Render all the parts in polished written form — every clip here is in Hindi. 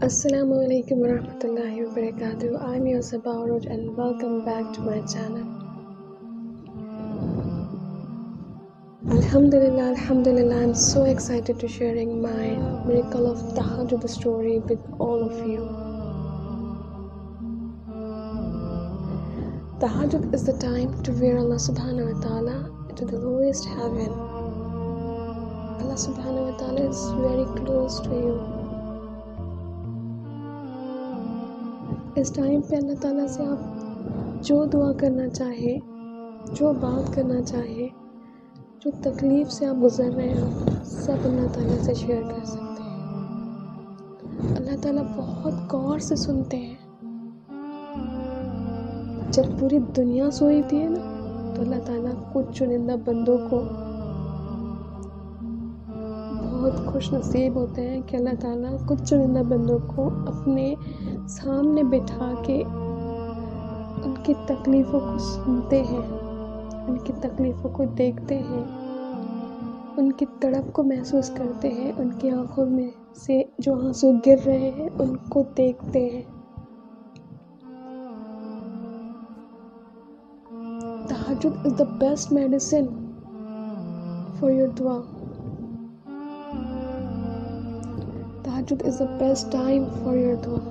Assalamu alaikum warahmatullahi wabarakatuh. I'm your Sabaroj and welcome back to my channel. Alhamdulillah, I'm so excited to sharing my miracle of Tahajjud story with all of you. Tahajjud is the time to wear Allah subhanahu wa ta'ala to the lowest heaven. Allah subhanahu wa ta'ala is very close to you. इस टाइम पे अल्लाह ताला से आप जो दुआ करना चाहे, जो बात करना चाहे, जो तकलीफ़ से आप गुज़र रहे हो, सब अल्लाह ताला से शेयर कर सकते हैं। अल्लाह ताला बहुत गौर से सुनते हैं। जब पूरी दुनिया सोई थी ना, तो अल्लाह ताला कुछ चुनिंदा बंदों को बहुत खुश नसीब होते हैं कि अल्लाह ताला कुछ चुनिंदा बंदों को अपने सामने बिठा के उनकी तकलीफ़ों को सुनते हैं, उनकी तकलीफ़ों को देखते हैं, उनकी तड़प को महसूस करते हैं, उनकी आँखों में से जो आंसू गिर रहे हैं उनको देखते हैं। तहज्जुद is the best medicine for your दुआ। तहज्जुद is the best time for your दुआ।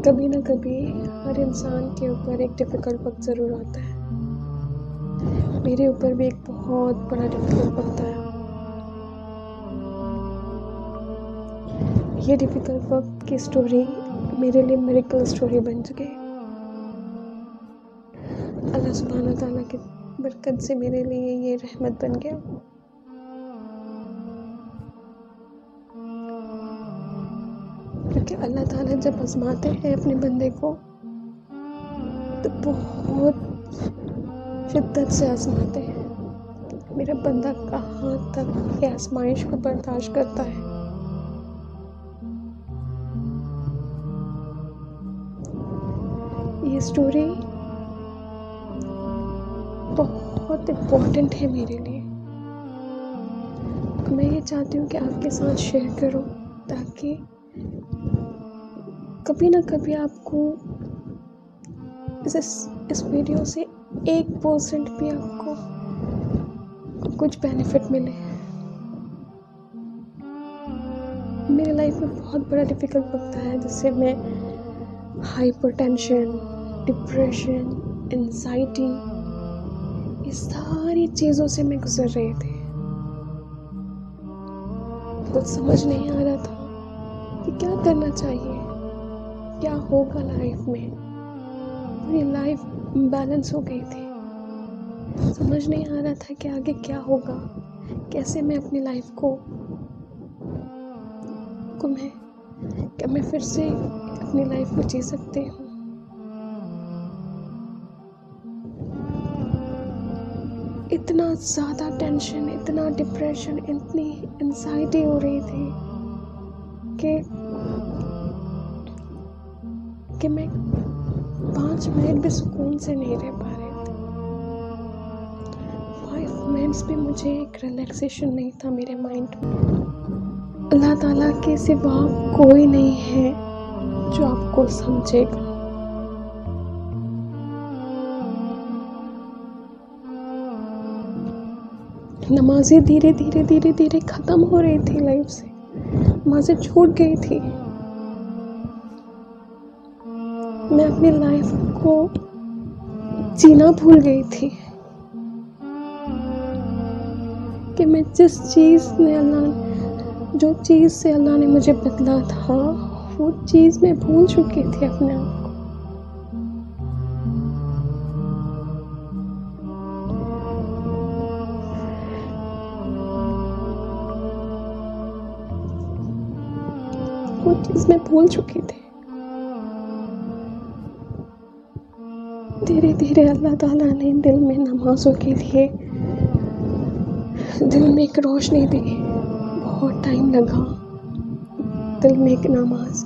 कभी ना कभी हर इंसान के ऊपर एक डिफ़िकल्ट वक्त ज़रूर आता है। मेरे ऊपर भी एक बहुत बड़ा डिफ़िकल्ट वक्त आया। ये डिफ़िकल्ट वक्त की स्टोरी मेरे लिए मिरेकल स्टोरी बन चुकी। अल्लाह सुब्हानहू व तआला की बरकत से मेरे लिए ये रहमत बन गया। क्योंकि अल्लाह ताला जब आज़माते हैं अपने बंदे को तो बहुत शिद्दत से आज़माते हैं। मेरा बंदा कहाँ तक ये आज़माइश को बर्दाश्त करता है। ये स्टोरी बहुत इम्पोर्टेंट है मेरे लिए। मैं ये चाहती हूँ कि आपके साथ शेयर करूँ ताकि कभी ना कभी आपको इस वीडियो से 1% भी आपको कुछ बेनिफिट मिले। मेरी लाइफ में बहुत बड़ा डिफ़िकल्ट वक्त आया जिससे मैं हाइपरटेंशन, डिप्रेशन, एंजाइटी, ये सारी चीज़ों से मैं गुजर रही थी। कुछ समझ नहीं आ रहा था कि क्या करना चाहिए, क्या होगा लाइफ में। पूरी लाइफ बैलेंस हो गई थी। समझ नहीं आ रहा था कि आगे क्या होगा, कैसे मैं अपनी लाइफ को क्या मैं फिर से अपनी लाइफ को जी सकती हूँ। इतना ज़्यादा टेंशन, इतना डिप्रेशन, इतनी एंजाइटी हो रही थी कि मैं 5 मिनट भी सुकून से नहीं रह पा रही थी। 5 मिनट्स भी मुझे एक रिलैक्सेशन नहीं था मेरे माइंड में। अल्लाह ताला के सिवा कोई नहीं है जो आपको समझेगा। नमाज़ें धीरे धीरे ख़त्म हो रही थी लाइफ से। नमाज़ें छूट गई थी। मैं अपनी लाइफ को जीना भूल गई थी कि मैं जो चीज़ से अल्लाह ने मुझे बदला था वो चीज़ मैं भूल चुकी थी अपने आप को। वो चीज़ मैं भूल चुकी थी। धीरे धीरे अल्लाह ताला ने दिल में नमाज़ों के लिए दिल में एक रोशनी दी। बहुत टाइम लगा दिल में एक नमाज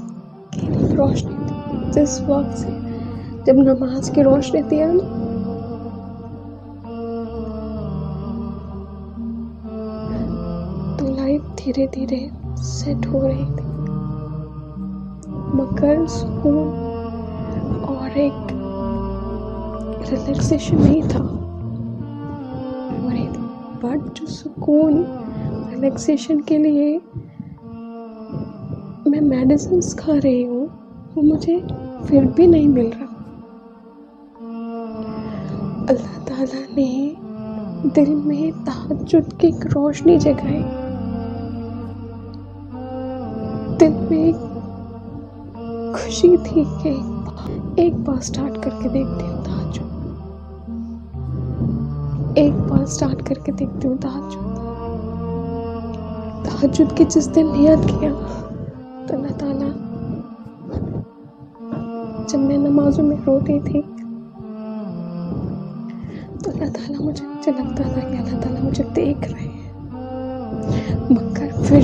के लिए रोशनी दी। जिस वक्त से जब नमाज की रोशनी थी ना, तो लाइफ धीरे धीरे सेट हो रही थी, मगर सुकून और एक रिलैक्सेशन नहीं था हो रही थी। बट जो सुकून रिलैक्सेशन के लिए मैं मेडिसिन खा रही हूँ, वो मुझे फिर भी नहीं मिल रहा। अल्लाह ताला ने दिल में तहज्जुद की एक रोशनी जगाई, दिल में एक खुशी थी कि एक बार स्टार्ट करके देखती हूँ तहज्जुद, एक बार स्टार्ट करके देखती हूँ तहज्जुद की जिस दिन नियत किया तो अल्लाह ताला, जब मैं नमाजों में रोती थी तो अल्लाह ताला मुझे लगता था कि अल्लाह ताला मुझे देख रहे हैं, मगर फिर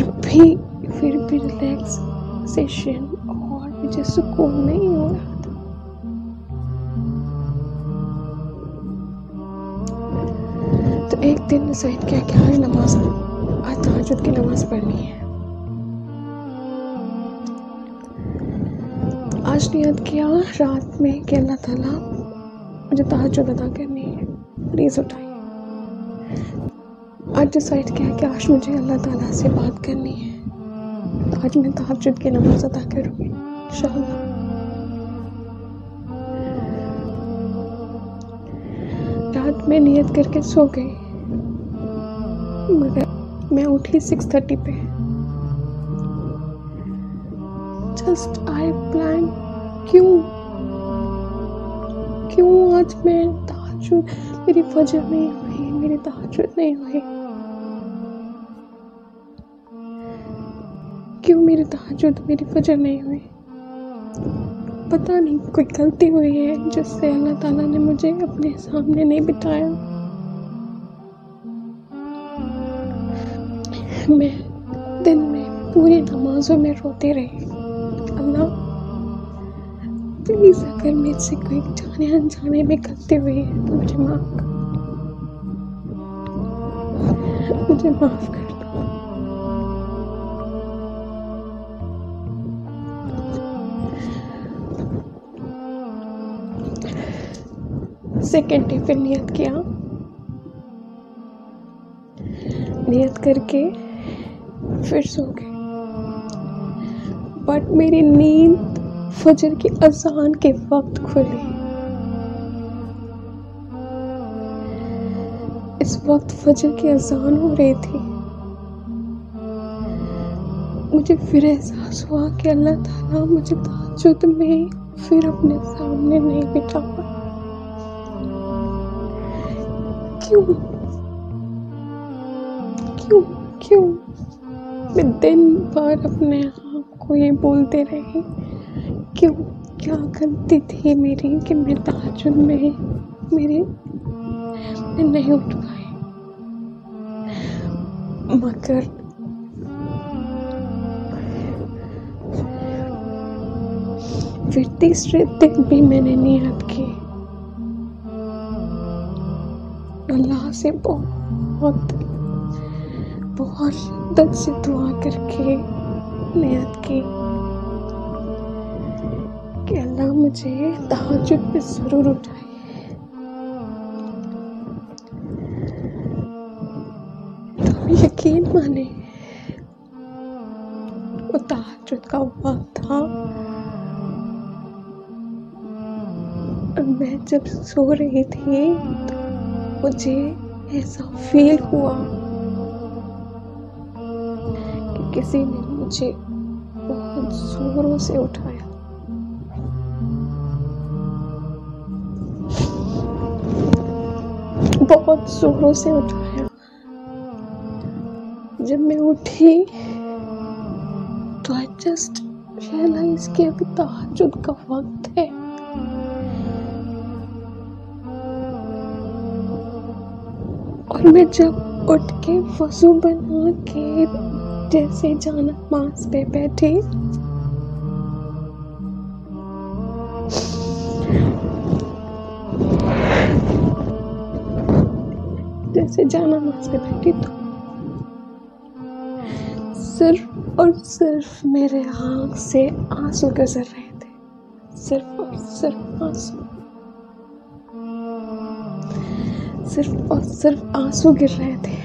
भी रिलैक्सेशन और मुझे सुकून नहीं हो रहा था। तो एक दिन डिसाइड किया कि आज तहज्जुद की नमाज पढ़नी है। आज नियत किया रात में कि अल्लाह ताला मुझे तहज्जुद अदा करनी है, प्लीज़ उठाइए। आज डिसाइड किया कि आज मुझे अल्लाह ताला से बात करनी है, तो आज मैं तहज्जुद की नमाज अदा करूँगी इंशाअल्लाह। रात में नियत करके सो गई, मगर मैं उठी 6:30 पे। जस्ट आई प्लान, क्यों आज मैं तहज्जुद, मेरी फजर नहीं हुई, मेरी तहज्जुद नहीं हुई, क्यों मेरी तहज्जुद, मेरी फजर नहीं हुई। पता नहीं कोई गलती हुई है जिससे अल्लाह ताला ने मुझे अपने सामने नहीं बिठाया। मैं दिन में पूरी नमाजों में रोती रही, अल्लाह प्लीज अगर मुझसे कोई जाने अनजाने में गलती हुई है तो मुझे माफ कर दो। सेकेंड डे फिर नियत किया, नियत करके फिर सो गए। बट मेरी नींद फजर की अज़ान के वक्त खुली। इस वक्त फजर की अज़ान हो रही थी, मुझे फिर एहसास हुआ कि अल्लाह ताला मुझे तहज्जुद में फिर अपने सामने नहीं बिठा पाया। क्यों मैं दिन भर अपने आप को ये बोलते रही, क्या गलती थी मेरी कि मैं तहज्जुद में मैं नहीं उठ पाई। मगर फिर तीसरे दिन भी मैंने नियत की, अल्लाह से बहुत शिद्दत से दुआ करके नियत की कि अल्लाह मुझे तहज्जुद पे जरूर उठाए। तो यकीन माने वो तहज्जुद का वक्त था और मैं जब सो रही थी तो मुझे ऐसा फील हुआ कि किसी ने मुझे बहुत जोरों से उठाया। बहुत जोरों से उठाया। जब मैं उठी तो आई जस्ट रियलाइज कि अभी तहज्जुद का वक्त है। और मैं जब उठ के वज़ू बना के जैसे जाना नमाज पे बैठी, तो सिर्फ और सिर्फ मेरे आँख से आंसू गुजर रहे थे, सिर्फ और सिर्फ आंसू, सिर्फ और सिर्फ आंसू गिर रहे थे।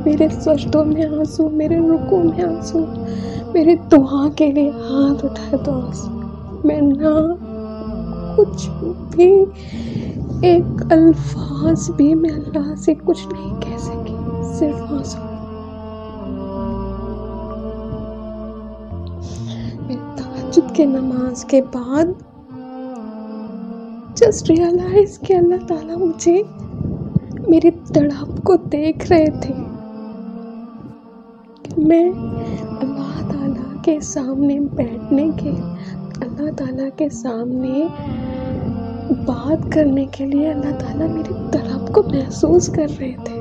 मेरे सजदों में आंसू, मेरे रुकू में आंसू, मेरे दुआ के लिए हाथ उठाए तो आंसू। मैं ना कुछ भी, एक अल्फाज भी मैं अल्लाह से कुछ नहीं कह सकी, सिर्फ आंसू। मेरे तहज्जुद के नमाज के बाद जस्ट रियलाइज कि अल्लाह ताला मुझे मेरी तड़प को देख रहे थे कि मैं अल्लाह ताला के सामने बैठने के, अल्लाह ताला के सामने बात करने के लिए अल्लाह ताला मेरी तड़प को महसूस कर रहे थे।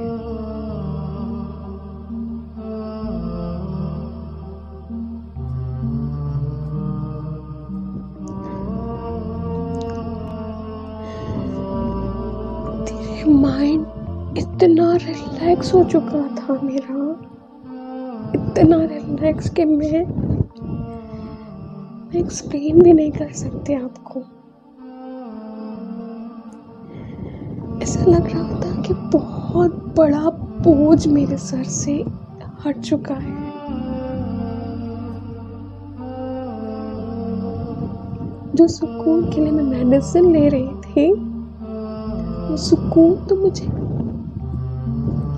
माइंड इतना रिलैक्स हो चुका था मेरा, इतना रिलैक्स कि मैं एक्सप्लेन भी नहीं कर सकती आपको। ऐसा लग रहा था कि बहुत बड़ा बोझ मेरे सर से हट चुका है। जो सुकून के लिए मैं मेडिसिन ले रही थी, वो सुकून तो मुझे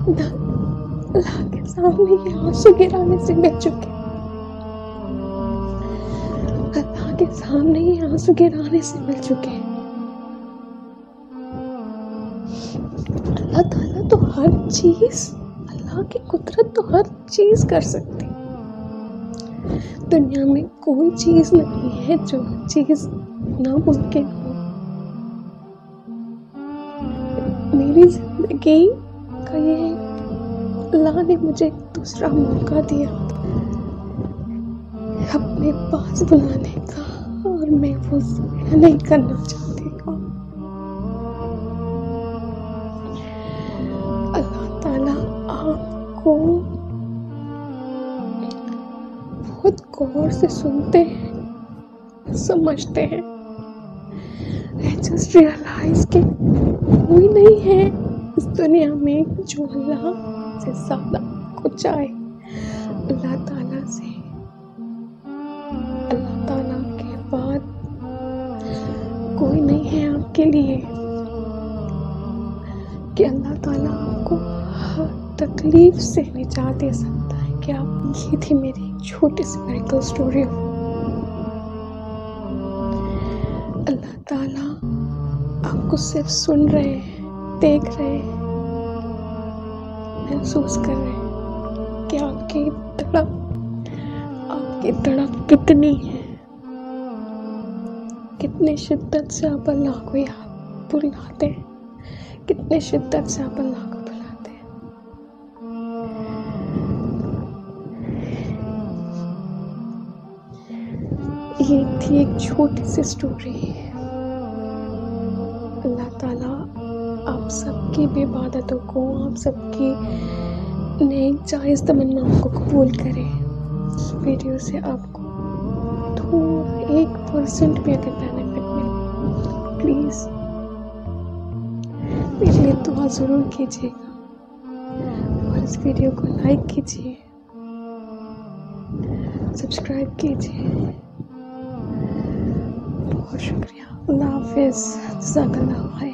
अल्लाह के सामने ये आंसू गिराने से मिल चुके, अल्लाह के सामने ये आंसू गिराने से मिल चुके। अल्लाह ताला तो हर चीज, अल्लाह की कुदरत तो हर चीज कर सकती। दुनिया में कोई चीज नहीं है जो चीज नामुमकिन हो। मेरी जिंदगी का ये अल्लाह ने मुझे एक दूसरा मौका दिया अपने पास बुलाने का, और मैं वो नहीं करना चाहती। अल्लाह ताला आपको बहुत गौर से सुनते हैं, समझते हैं। I just realize कि कोई नहीं है इस दुनिया में जो अल्लाह से ज़्यादा को चाहे। अल्लाह ताला से, अल्लाह ताला के बाद कोई नहीं है आपके लिए कि अल्लाह ताला आपको हर तकलीफ से निजात दे सकता है। कि आप, ये थी मेरी छोटी सी मेडिकल स्टोरी। अल्लाह ताला आपको सिर्फ सुन रहे हैं, देख रहे हैं, महसूस कर रहे हैं कि आपकी तड़प कितनी है, कितनी शिद्दत से आप अल्लाह को याद बुलाते हैं, कितनी शिद्दत से आप अल्लाह को बुलाते हैं। ये थी एक छोटी सी स्टोरी। अल्लाह ताला आप सबकी बेइबादतों को, आप सबकी नेक जायज़ तमन्नाओं को कबूल करे। इस वीडियो से आपको थोड़ा 1% भी अगर बेनिफिट मिले, प्लीज़ मेरे लिए दुआ ज़रूर कीजिएगा और इस वीडियो को लाइक कीजिए, सब्सक्राइब कीजिए। बहुत शुक्रिया। अल्लाह हाफ़िज़। जज़ाकल्लाह खैर।